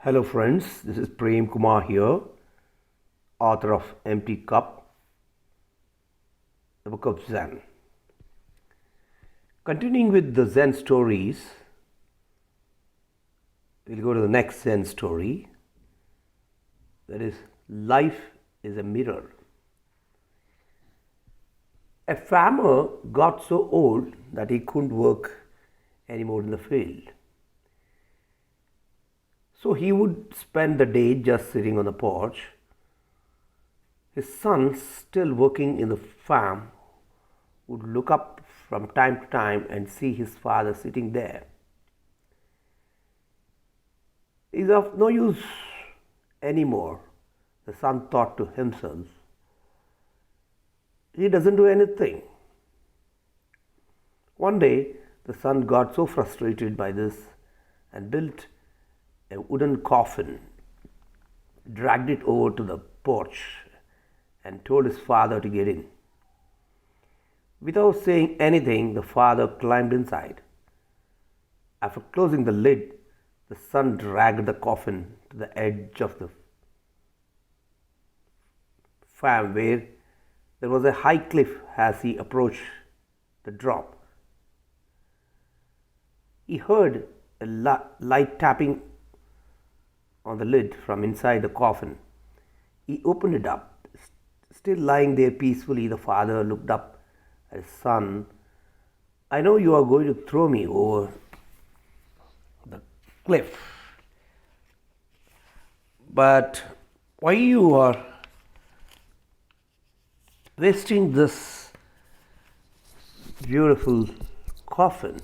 Hello friends, this is Prem Kumar here, author of Empty Cup, the book of Zen. Continuing with the Zen stories, we'll go to the next Zen story. That is, life is a mirror. A farmer got so old that he couldn't work anymore in the field. So he would spend the day just sitting on the porch. His son, still working in the farm, would look up from time to time and see his father sitting there. He's of no use anymore, the son thought to himself. He doesn't do anything. One day, the son got so frustrated by this and built a wooden coffin, dragged it over to the porch, and told his father to get in. Without saying anything, the father climbed inside. After closing the lid, the son dragged the coffin to the edge of the farm where there was a high cliff as he approached the drop. He heard a light tapping on the lid from inside the coffin. He opened it up. Still lying there peacefully, the father looked up at his son. I know you are going to throw me over the cliff, but why you are wasting this beautiful coffin?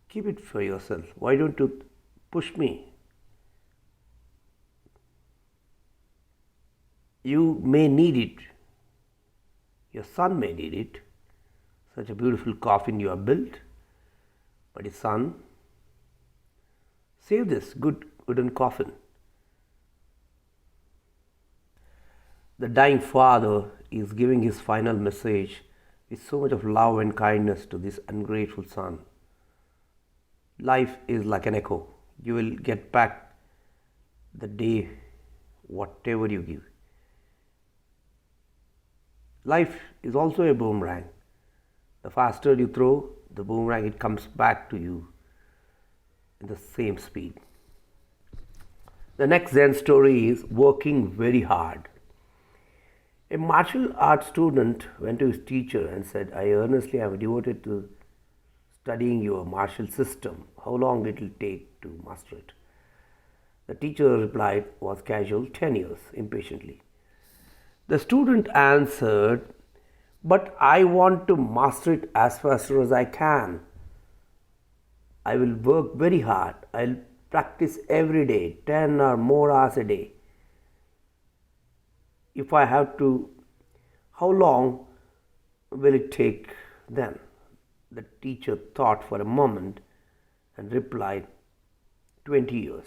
Keep it for yourself. Why don't you push me? You may need it. Your son may need it. Such a beautiful coffin you have built. But his son, save this good wooden coffin. The dying father is giving his final message with so much of love and kindness to this ungrateful son. Life is like an echo. You will get back the day whatever you give. Life is also a boomerang. The faster you throw the boomerang, it comes back to you in the same speed. The next Zen story is working very hard. A martial arts student went to his teacher and said, I earnestly am devoted to studying your martial system. How long it will take to master it? The teacher replied, was casual, 10 years, impatiently. The student answered, but I want to master it as fast as I can. I will work very hard. I'll practice every day, 10 or more hours a day. If I have to, how long will it take then? The teacher thought for a moment and replied, 20 years.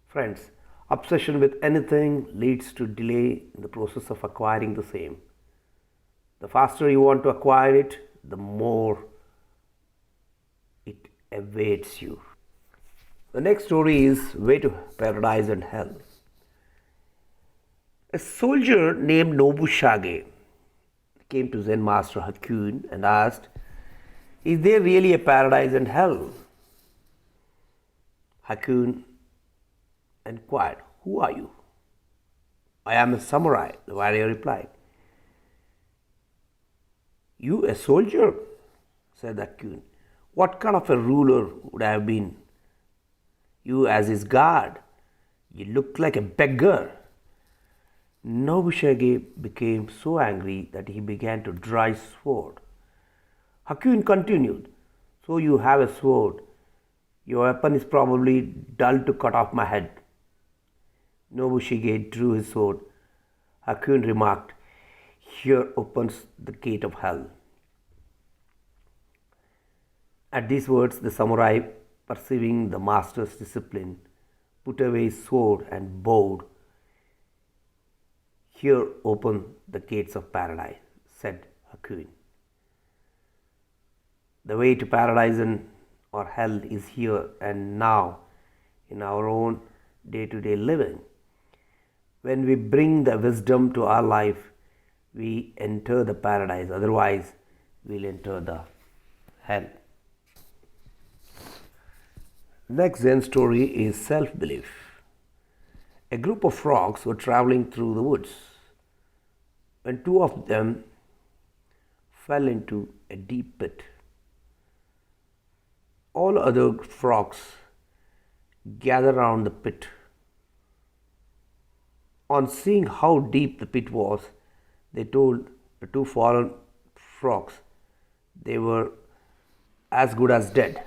Friends, obsession with anything leads to delay in the process of acquiring the same. The faster you want to acquire it, the more it awaits you. The next story is Way to Paradise and Hell. A soldier named Nobushage came to Zen Master Hakyun and asked, is there really a paradise and hell? Hakyun inquired, who are you? I am a samurai, the warrior replied. You a soldier? Said Hakyun. What kind of a ruler would I have been? You as his guard. You look like a beggar. Nobushage became so angry that he began to draw his sword. Hakyun continued, so you have a sword. Your weapon is probably dull to cut off my head. Nobushige drew his sword. Hakyun remarked, here opens the gate of hell. At these words, the samurai, perceiving the master's discipline, put away his sword and bowed. Here open the gates of paradise, said Hakyun. The way to paradise and or health is here and now in our own day to day living. When we bring the wisdom to our life, we enter the paradise, otherwise, we'll enter the hell. Next Zen story is self belief. A group of frogs were traveling through the woods when two of them fell into a deep pit. All other frogs gathered around the pit. On seeing how deep the pit was, they told the two fallen frogs they were as good as dead.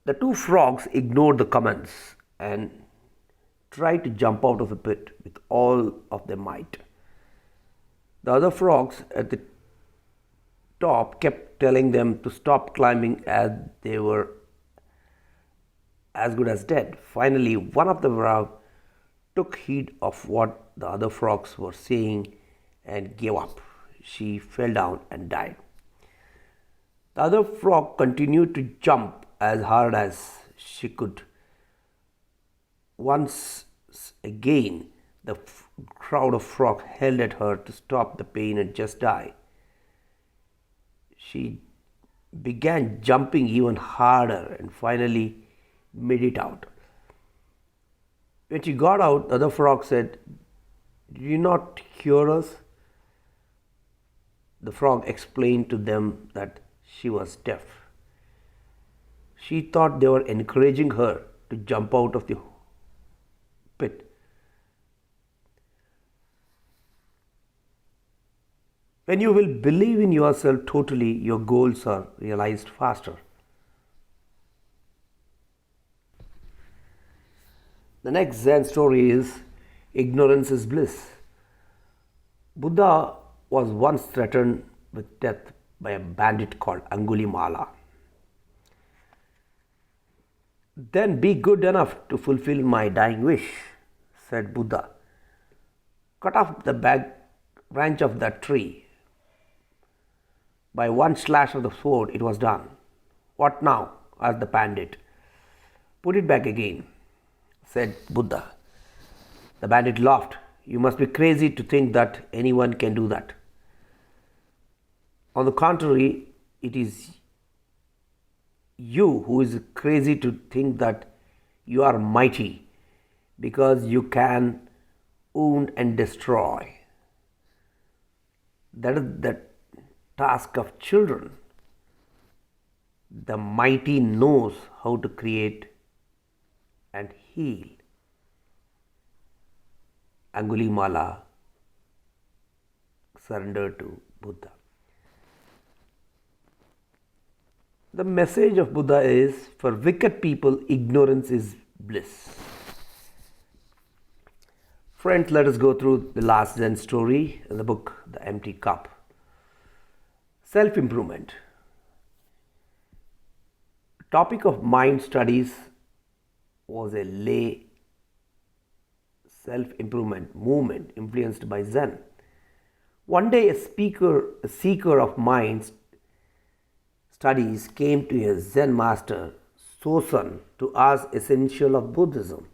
The two frogs ignored the comments and tried to jump out of the pit with all of their might. The other frogs at the top kept telling them to stop climbing as they were as good as dead. Finally, one of the frogs took heed of what the other frogs were saying and gave up. She fell down and died. The other frog continued to jump as hard as she could. Once again, the crowd of frogs held at her to stop the pain and just die. She began jumping even harder and finally made it out. When she got out, the other frog said, "Did you not hear us?" The frog explained to them that she was deaf. She thought they were encouraging her to jump out of the pit. When you will believe in yourself totally, your goals are realized faster. The next Zen story is ignorance is bliss. Buddha was once threatened with death by a bandit called Angulimala. "Then be good enough to fulfill my dying wish," said Buddha. "Cut off the branch of that tree. By one slash of the sword, it was done." "What now?" asked the bandit. "Put it back again," said Buddha. The bandit laughed. "You must be crazy to think that anyone can do that. On the contrary, it is you who is crazy to think that you are mighty because you can wound and destroy. That is the task of children. The mighty knows how to create and heal." Angulimala surrendered to Buddha. The message of Buddha is, for wicked people, ignorance is bliss. Friends, let us go through the last Zen story in the book, The Empty Cup. Self-improvement. Topic of mind studies was a lay self-improvement movement influenced by Zen. One day, a seeker of mind studies came to a Zen master, Sosan, to ask essential of Buddhism.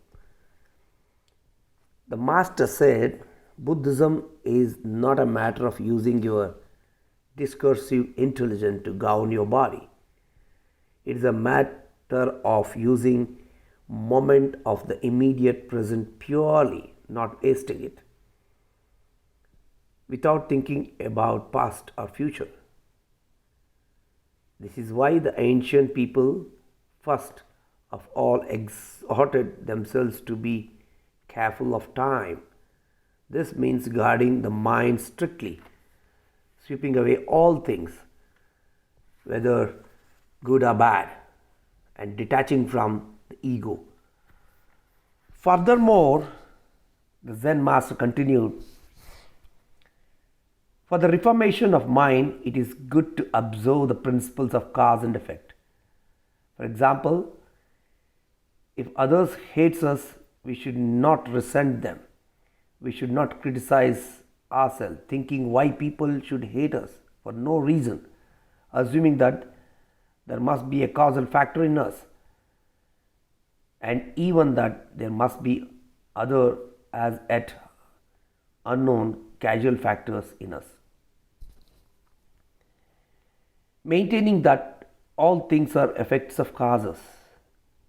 The master said, "Buddhism is not a matter of using your discursive intelligence to govern your body. It is a matter of using moment of the immediate present purely, not wasting it, without thinking about past or future. This is why the ancient people first of all exhorted themselves to be careful of time. This means guarding the mind strictly, sweeping away all things, whether good or bad, and detaching from the ego." Furthermore, the Zen master continued, "For the reformation of mind, it is good to observe the principles of cause and effect. For example, if others hate us, we should not resent them. We should not criticize ourselves, thinking why people should hate us for no reason, assuming that there must be a causal factor in us, and even that there must be other as yet unknown causal factors in us. Maintaining that all things are effects of causes,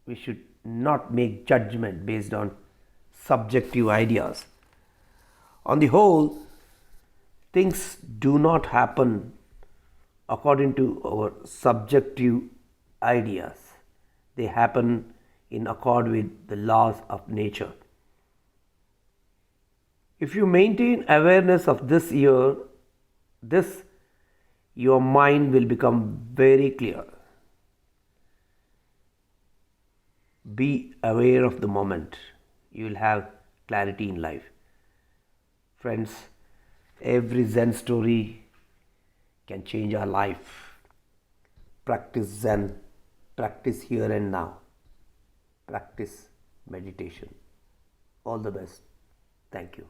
we should not make judgment based on subjective ideas. On the whole, things do not happen according to our subjective ideas. They happen in accord with the laws of nature. If you maintain awareness of this your mind will become very clear. Be aware of the moment. You will have clarity in life. Friends, every Zen story can change our life. Practice Zen. Practice here and now. Practice meditation. All the best. Thank you.